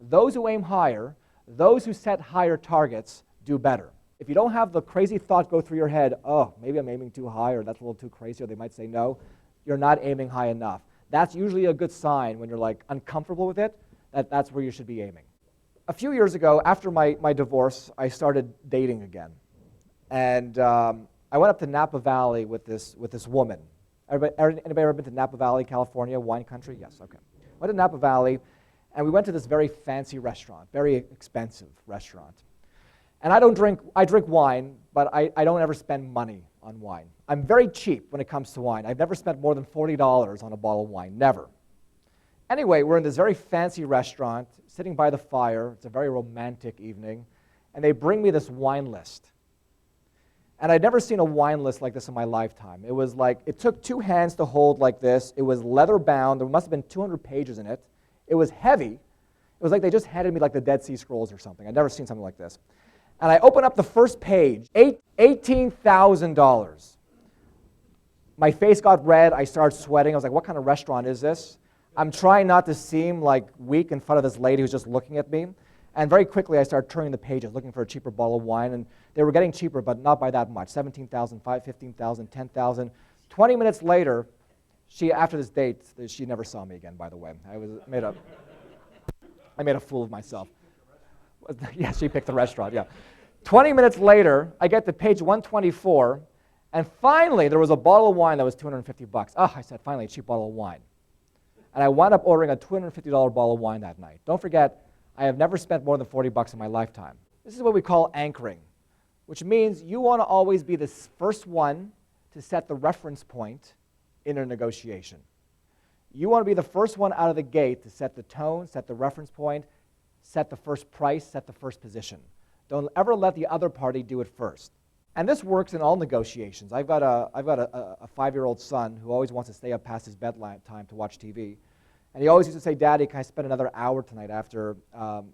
those who aim higher, those who set higher targets do better. If you don't have the crazy thought go through your head, oh, maybe I'm aiming too high, or that's a little too crazy, or they might say no, you're not aiming high enough. That's usually a good sign when you're like uncomfortable with it, that's where you should be aiming. A few years ago, after my divorce, I started dating again. And I went up to Napa Valley with this woman. Anybody ever been to Napa Valley, California, wine country? Yes, okay. Went to Napa Valley, and we went to this very fancy restaurant, very expensive restaurant. And I drink wine, but I don't ever spend money on wine. I'm very cheap when it comes to wine. I've never spent more than $40 on a bottle of wine, never. Anyway, we're in this very fancy restaurant, sitting by the fire. It's a very romantic evening, and they bring me this wine list. And I'd never seen a wine list like this in my lifetime. It was like, it took 2 hands to hold like this. It was leather bound. There must have been 200 pages in it. It was heavy. It was like they just handed me like the Dead Sea Scrolls or something. I'd never seen something like this. And I open up the first page, $18,000. My face got red. I started sweating. I was like, what kind of restaurant is this? I'm trying not to seem like weak in front of this lady who's just looking at me. And very quickly, I started turning the pages, looking for a cheaper bottle of wine. And they were getting cheaper, but not by that much. $17,000, $15,000, $10,000. 20 minutes later, after this date, she never saw me again, by the way. I made a fool of myself. Yeah, she picked the restaurant, yeah. 20 minutes later, I get to page 124, and finally, there was a bottle of wine that was $250. Oh, I said, finally, a cheap bottle of wine. And I wound up ordering a $250 bottle of wine that night. Don't forget, I have never spent more than $40 in my lifetime. This is what we call anchoring, which means you want to always be the first one to set the reference point in a negotiation. You want to be the first one out of the gate to set the tone, set the reference point, set the first price, set the first position. Don't ever let the other party do it first. And this works in all negotiations. I've got a 5-year-old son who always wants to stay up past his bedtime to watch TV. And he always used to say, Daddy, can I spend another hour tonight after an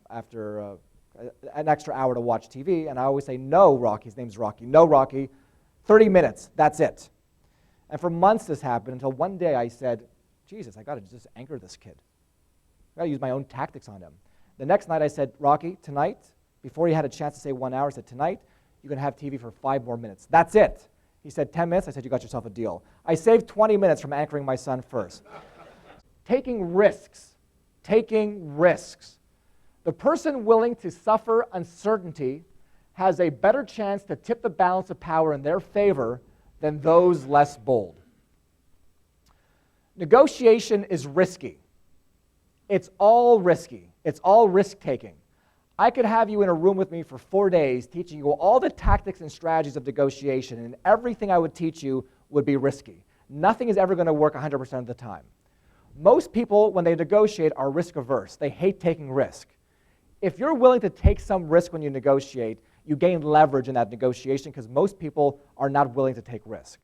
extra hour to watch TV? And I always say, no, Rocky. His name's Rocky. No, Rocky. 30 minutes. That's it. And for months this happened until one day I said, Jesus, I got to just anchor this kid. I got to use my own tactics on him. The next night I said, Rocky, tonight, before he had a chance to say 1 hour, I said, tonight, you can have TV for 5 more minutes. That's it. He said 10 minutes. I said, you got yourself a deal. I saved 20 minutes from anchoring my son first. Taking risks. Taking risks. The person willing to suffer uncertainty has a better chance to tip the balance of power in their favor than those less bold. Negotiation is risky. It's all risky. It's all risk-taking. I could have you in a room with me for 4 days teaching you all the tactics and strategies of negotiation, and everything I would teach you would be risky. Nothing is ever going to work 100% of the time. Most people, when they negotiate, are risk-averse. They hate taking risk. If you're willing to take some risk when you negotiate, you gain leverage in that negotiation because most people are not willing to take risk.